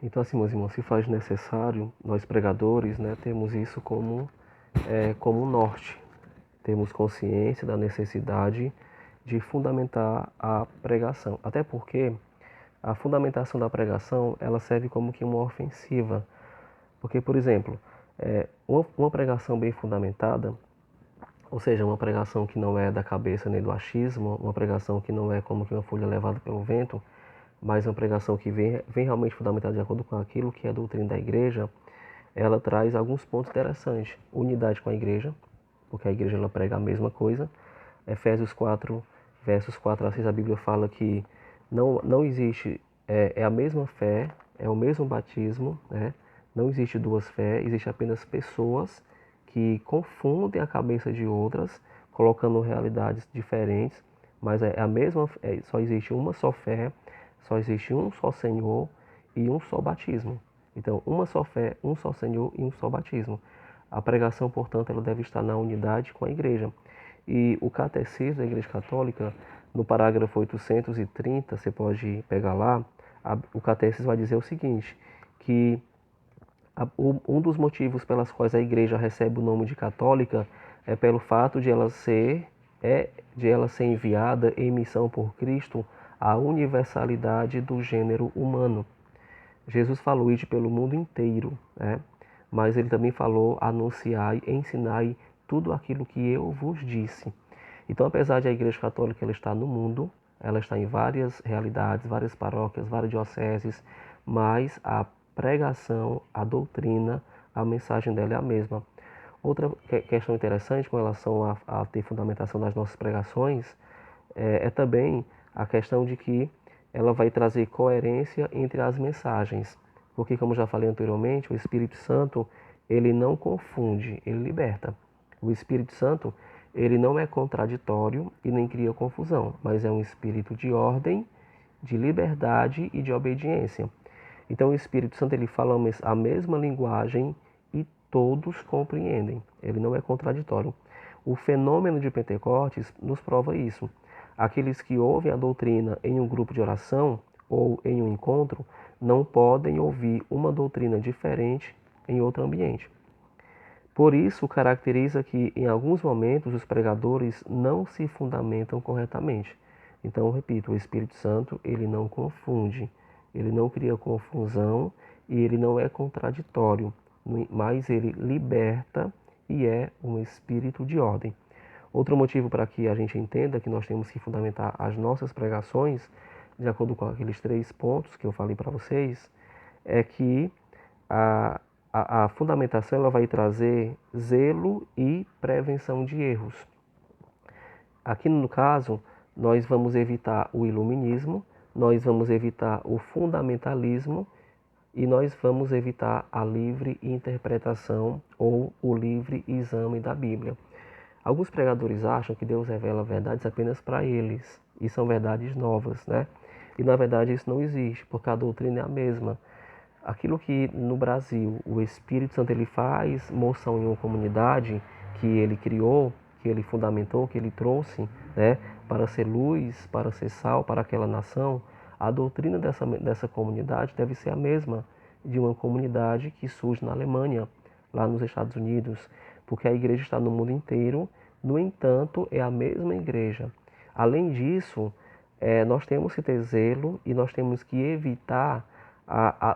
Então, assim, meus irmãos, se faz necessário, nós pregadores, né, temos isso como um norte. Temos consciência da necessidade de fundamentar a pregação. Até porque a fundamentação da pregação, ela serve como que uma ofensiva. Porque, por exemplo, uma pregação bem fundamentada, ou seja, uma pregação que não é da cabeça nem do achismo, uma pregação que não é como que uma folha levada pelo vento, mas uma pregação que vem realmente fundamentada de acordo com aquilo que é a doutrina da igreja, ela traz alguns pontos interessantes. Unidade com a igreja, porque a igreja ela prega a mesma coisa. Efésios 4, versos 4 a 6, a Bíblia fala que não existe, é a mesma fé, é o mesmo batismo, né? Não existe duas fés, existe apenas pessoas que confundem a cabeça de outras, colocando realidades diferentes, mas é a mesma, só existe uma só fé, só existe um só Senhor e um só batismo. Então, uma só fé, um só Senhor e um só batismo. A pregação, portanto, ela deve estar na unidade com a igreja. E o catecismo da Igreja Católica, no parágrafo 830, você pode pegar lá, o catecismo vai dizer o seguinte, que um dos motivos pelas quais a igreja recebe o nome de católica é pelo fato de ela ser enviada em missão por Cristo à universalidade do gênero humano. Jesus falou isso pelo mundo inteiro, né? Mas ele também falou: anunciai, ensinai tudo aquilo que eu vos disse. Então, apesar de a Igreja Católica ela estar no mundo, ela está em várias realidades, várias paróquias, várias dioceses, mas a pregação, a doutrina, a mensagem dela é a mesma. Outra questão interessante com relação a ter fundamentação das nossas pregações é também a questão de que ela vai trazer coerência entre as mensagens. Porque, como já falei anteriormente, o Espírito Santo, ele não confunde, ele liberta. O Espírito Santo, ele não é contraditório e nem cria confusão, mas é um espírito de ordem, de liberdade e de obediência. Então, o Espírito Santo, ele fala a mesma linguagem e todos compreendem. Ele não é contraditório. O fenômeno de Pentecostes nos prova isso. Aqueles que ouvem a doutrina em um grupo de oração ou em um encontro não podem ouvir uma doutrina diferente em outro ambiente. Por isso, caracteriza que, em alguns momentos, os pregadores não se fundamentam corretamente. Então, repito, o Espírito Santo, ele não confunde, ele não cria confusão e ele não é contraditório, mas ele liberta e é um espírito de ordem. Outro motivo para que a gente entenda que nós temos que fundamentar as nossas pregações, de acordo com aqueles 3 pontos que eu falei para vocês, é que a, a fundamentação ela vai trazer zelo e prevenção de erros. Aqui no caso, nós vamos evitar o iluminismo, nós vamos evitar o fundamentalismo e nós vamos evitar a livre interpretação ou o livre exame da Bíblia. Alguns pregadores acham que Deus revela verdades apenas para eles, e são verdades novas, né? E na verdade isso não existe, porque a doutrina é a mesma. Aquilo que no Brasil o Espírito Santo ele faz moção em uma comunidade que ele criou, que ele fundamentou, que ele trouxe, né, para ser luz, para ser sal para aquela nação, a doutrina dessa comunidade deve ser a mesma de uma comunidade que surge na Alemanha, lá nos Estados Unidos, porque a igreja está no mundo inteiro, no entanto, é a mesma igreja. Além disso, nós temos que ter zelo e nós temos que evitar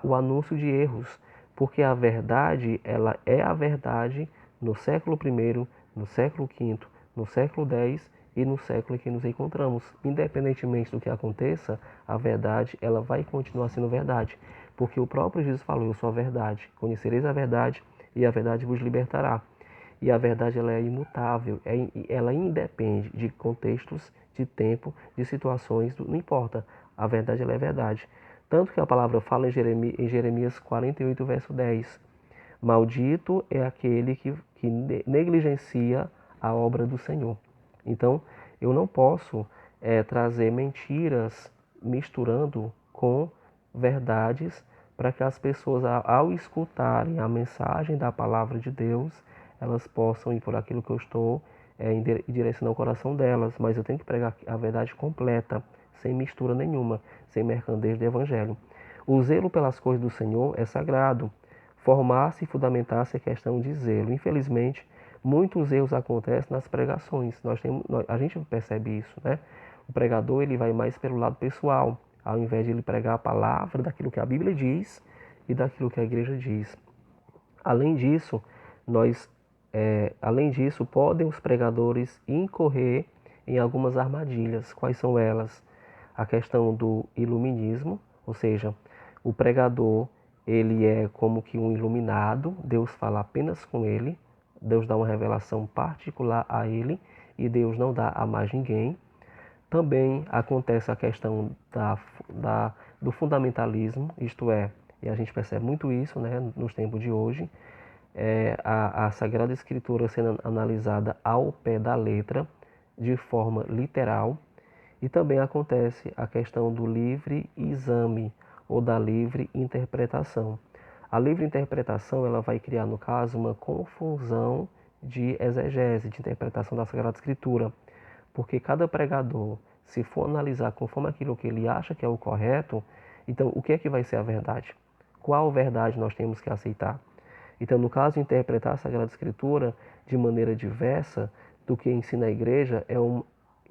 o anúncio de erros, porque a verdade, ela é a verdade no século I, no século V, no século X e no século em que nos encontramos. Independentemente do que aconteça, a verdade, ela vai continuar sendo verdade, porque o próprio Jesus falou: eu sou a verdade, conhecereis a verdade e a verdade vos libertará. E a verdade ela é imutável, ela independe de contextos, de tempo, de situações, não importa. A verdade ela é verdade. Tanto que a palavra fala em Jeremias 48, verso 10. Maldito é aquele que negligencia a obra do Senhor. Então, eu não posso trazer mentiras misturando com verdades para que as pessoas, ao escutarem a mensagem da palavra de Deus, elas possam ir por aquilo que eu estou direcionando o coração delas. Mas eu tenho que pregar a verdade completa, sem mistura nenhuma, sem mercadez do evangelho. O zelo pelas coisas do Senhor é sagrado. Formar-se e fundamentar-se é questão de zelo. Infelizmente, muitos erros acontecem nas pregações. A gente percebe isso, né? O pregador ele vai mais pelo lado pessoal, ao invés de ele pregar a palavra daquilo que a Bíblia diz e daquilo que a igreja diz. Além disso, podem os pregadores incorrer em algumas armadilhas. Quais são elas? A questão do iluminismo, ou seja, o pregador ele é como que um iluminado, Deus fala apenas com ele, Deus dá uma revelação particular a ele e Deus não dá a mais ninguém. Também acontece a questão do fundamentalismo, isto é, e a gente percebe muito isso, né, nos tempos de hoje, a Sagrada Escritura sendo analisada ao pé da letra, de forma literal. E também acontece a questão do livre exame ou da livre interpretação. A livre interpretação ela vai criar, no caso, uma confusão de exegese, de interpretação da Sagrada Escritura. Porque cada pregador, se for analisar conforme aquilo que ele acha que é o correto, então o que é que vai ser a verdade? Qual verdade nós temos que aceitar? Então, no caso de interpretar a Sagrada Escritura de maneira diversa do que ensina a igreja,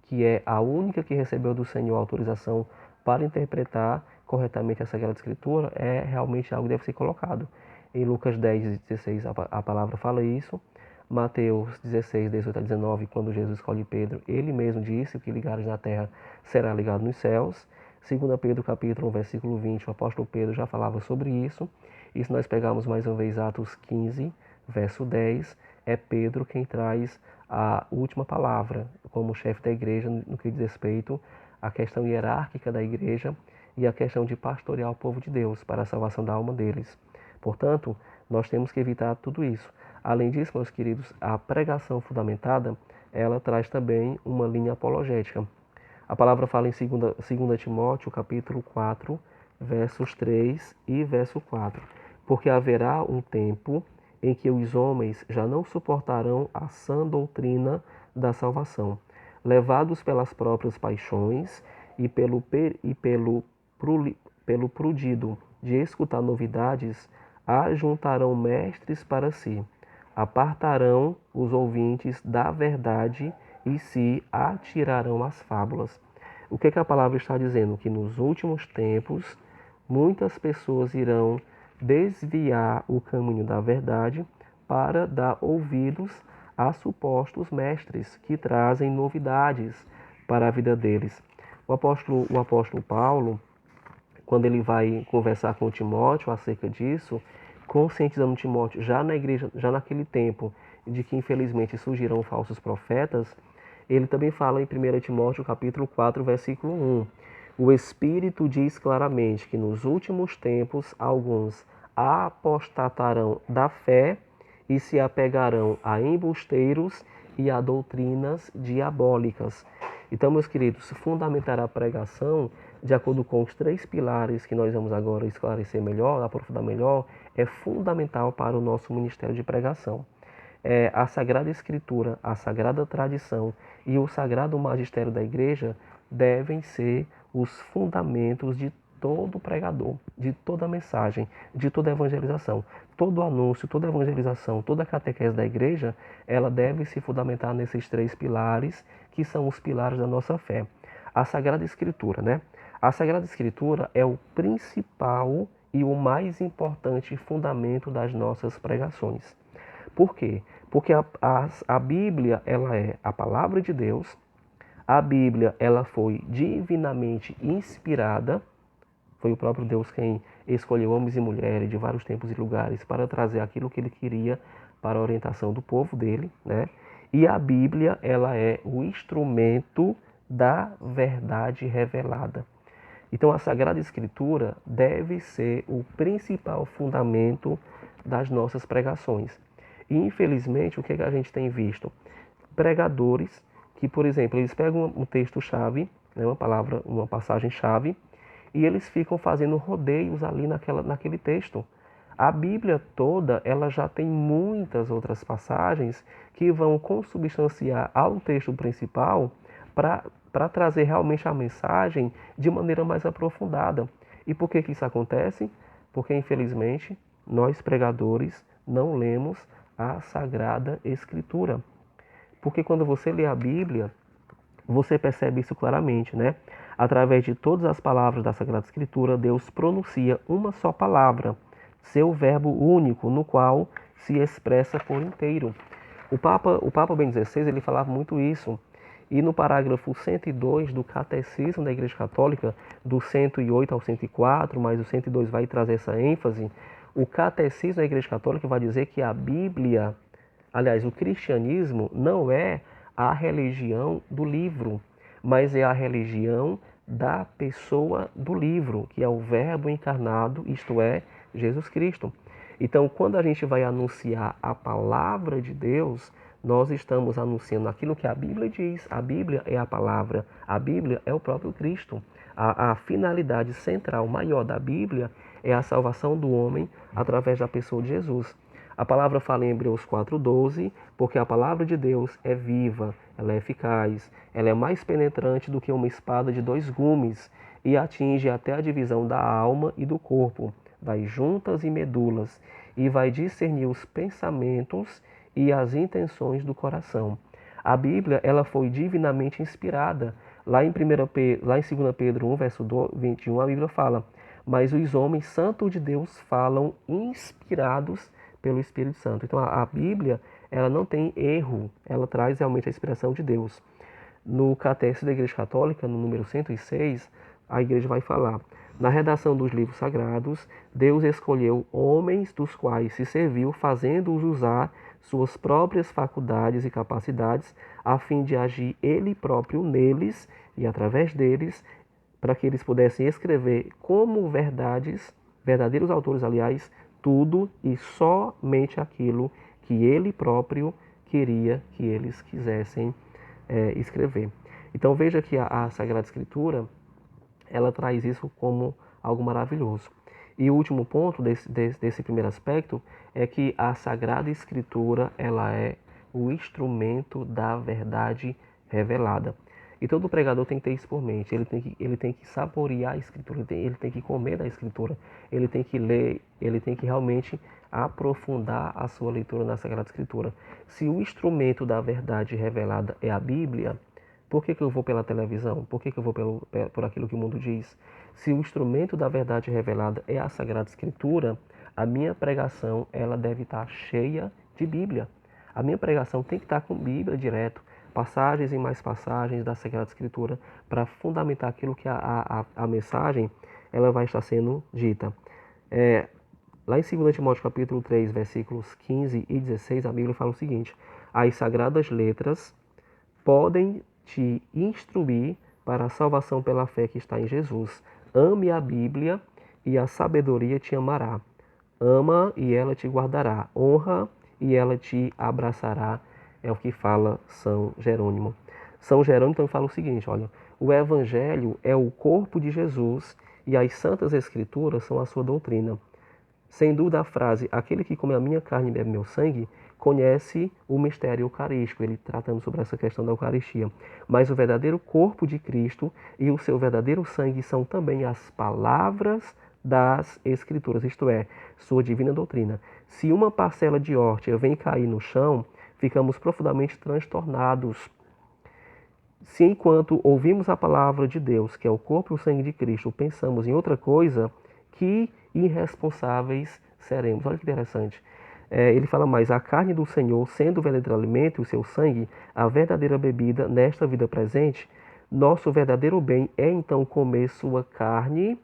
que é a única que recebeu do Senhor autorização para interpretar corretamente a Sagrada Escritura, é realmente algo que deve ser colocado. Em Lucas 10, 16, a palavra fala isso. Mateus 16, 18 a 19, quando Jesus escolhe Pedro, ele mesmo disse: o que ligares na terra será ligado nos céus. 2 Pedro capítulo 1, versículo 20, o apóstolo Pedro já falava sobre isso. E se nós pegarmos mais uma vez Atos 15, verso 10, é Pedro quem traz a última palavra como chefe da igreja no que diz respeito à questão hierárquica da igreja e à questão de pastorear o povo de Deus para a salvação da alma deles. Portanto, nós temos que evitar tudo isso. Além disso, meus queridos, a pregação fundamentada, ela traz também uma linha apologética. A palavra fala em 2 Timóteo, capítulo 4, versos 3 e verso 4. Porque haverá um tempo em que os homens já não suportarão a sã doutrina da salvação, levados pelas próprias paixões e pelo prudido de escutar novidades, ajuntarão mestres para si, apartarão os ouvintes da verdade e se atirarão às fábulas. O que a palavra está dizendo? Que nos últimos tempos, muitas pessoas irão desviar o caminho da verdade para dar ouvidos a supostos mestres que trazem novidades para a vida deles. O apóstolo Paulo, quando ele vai conversar com Timóteo acerca disso, conscientizando Timóteo já na igreja, já naquele tempo, de que infelizmente surgirão falsos profetas, ele também fala em 1 Timóteo capítulo 4, versículo 1. O Espírito diz claramente que nos últimos tempos alguns apostatarão da fé e se apegarão a embusteiros e a doutrinas diabólicas. Então, meus queridos, fundamentar a pregação de acordo com os 3 pilares que nós vamos agora esclarecer melhor, aprofundar melhor, é fundamental para o nosso ministério de pregação. A Sagrada Escritura, a Sagrada Tradição e o Sagrado Magistério da Igreja devem ser os fundamentos de todo pregador, de toda mensagem, de toda evangelização. Todo anúncio, toda evangelização, toda catequese da igreja, ela deve se fundamentar nesses 3 pilares, que são os pilares da nossa fé. A Sagrada Escritura, né? A Sagrada Escritura é o principal e o mais importante fundamento das nossas pregações. Por quê? Porque a Bíblia, ela é a palavra de Deus. A Bíblia, ela foi divinamente inspirada. Foi o próprio Deus quem escolheu homens e mulheres de vários tempos e lugares para trazer aquilo que ele queria para a orientação do povo dele, né? E a Bíblia, ela é o instrumento da verdade revelada. Então, a Sagrada Escritura deve ser o principal fundamento das nossas pregações. E, infelizmente, o que a gente tem visto? Pregadores que, por exemplo, eles pegam um texto-chave, né, uma passagem-chave, e eles ficam fazendo rodeios ali naquele texto. A Bíblia toda, ela já tem muitas outras passagens que vão consubstanciar ao texto principal para trazer realmente a mensagem de maneira mais aprofundada. E por que isso acontece? Porque, infelizmente, nós pregadores não lemos a Sagrada Escritura. Porque quando você lê a Bíblia, você percebe isso claramente, né? Através de todas as palavras da Sagrada Escritura, Deus pronuncia uma só palavra, seu verbo único, no qual se expressa por inteiro. O Papa Bento XVI, ele falava muito isso. E no parágrafo 102 do Catecismo da Igreja Católica, do 108 ao 104, mas o 102 vai trazer essa ênfase, o Catecismo da Igreja Católica vai dizer que a Bíblia, aliás, o cristianismo não é a religião do livro, mas é a religião da pessoa do livro, que é o Verbo encarnado, isto é, Jesus Cristo. Então, quando a gente vai anunciar a palavra de Deus, nós estamos anunciando aquilo que a Bíblia diz. A Bíblia é a palavra, a Bíblia é o próprio Cristo. A finalidade central maior da Bíblia é a salvação do homem através da pessoa de Jesus. A palavra fala em Hebreus 4:12, porque a palavra de Deus é viva, ela é eficaz, ela é mais penetrante do que uma espada de 2 gumes e atinge até a divisão da alma e do corpo, das juntas e medulas, e vai discernir os pensamentos e as intenções do coração. A Bíblia, ela foi divinamente inspirada. Lá em 2 Pedro 1, verso 21, a Bíblia fala: mas os homens santos de Deus falam inspirados pelo Espírito Santo. Então a Bíblia, ela não tem erro, ela traz realmente a inspiração de Deus. No Catecismo da Igreja Católica, no número 106, a Igreja vai falar: na redação dos livros sagrados, Deus escolheu homens dos quais se serviu, fazendo-os usar suas próprias faculdades e capacidades, a fim de agir Ele próprio neles e através deles, para que eles pudessem escrever como verdadeiros autores, aliás, tudo e somente aquilo que Ele próprio queria que eles quisessem escrever. Então veja que a Sagrada Escritura, ela traz isso como algo maravilhoso. E o último ponto desse primeiro aspecto é que a Sagrada Escritura, ela é o instrumento da verdade revelada. E todo pregador tem que ter isso por mente. Ele tem que saborear a Escritura, ele tem que comer da Escritura, ele tem que ler, ele tem que realmente aprofundar a sua leitura na Sagrada Escritura. Se o instrumento da verdade revelada é a Bíblia, por que eu vou pela televisão? Por que eu vou por aquilo que o mundo diz? Se o instrumento da verdade revelada é a Sagrada Escritura, a minha pregação, ela deve estar cheia de Bíblia. A minha pregação tem que estar com Bíblia direto, passagens e mais passagens da Sagrada Escritura, para fundamentar aquilo que a mensagem, ela vai estar sendo dita. Lá em 2 Timóteo capítulo 3, versículos 15 e 16, a Bíblia fala o seguinte: as sagradas letras podem te instruir para a salvação pela fé que está em Jesus. Ame a Bíblia e a sabedoria te amará. Ama e ela te guardará. Honra e ela te abraçará. É o que fala São Jerônimo. São Jerônimo então fala o seguinte: olha, o Evangelho é o corpo de Jesus e as Santas Escrituras são a sua doutrina. Sem dúvida a frase, aquele que come a minha carne e bebe meu sangue, conhece o mistério eucarístico, ele tratando sobre essa questão da Eucaristia. Mas o verdadeiro corpo de Cristo e o seu verdadeiro sangue são também as palavras das Escrituras, isto é, sua divina doutrina. Se uma parcela de hórtia vem cair no chão, ficamos profundamente transtornados. Se enquanto ouvimos a palavra de Deus, que é o corpo e o sangue de Cristo, pensamos em outra coisa, que irresponsáveis seremos. Olha que interessante. Ele fala mais: a carne do Senhor, sendo o verdadeiro alimento e o seu sangue, a verdadeira bebida nesta vida presente, nosso verdadeiro bem é então comer sua carne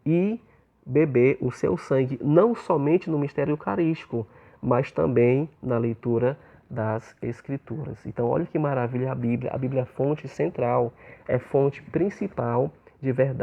e beber o seu sangue, não somente no mistério eucarístico, mas também na leitura das Escrituras. Então, olha que maravilha a Bíblia. A Bíblia é fonte central, é fonte principal de verdade.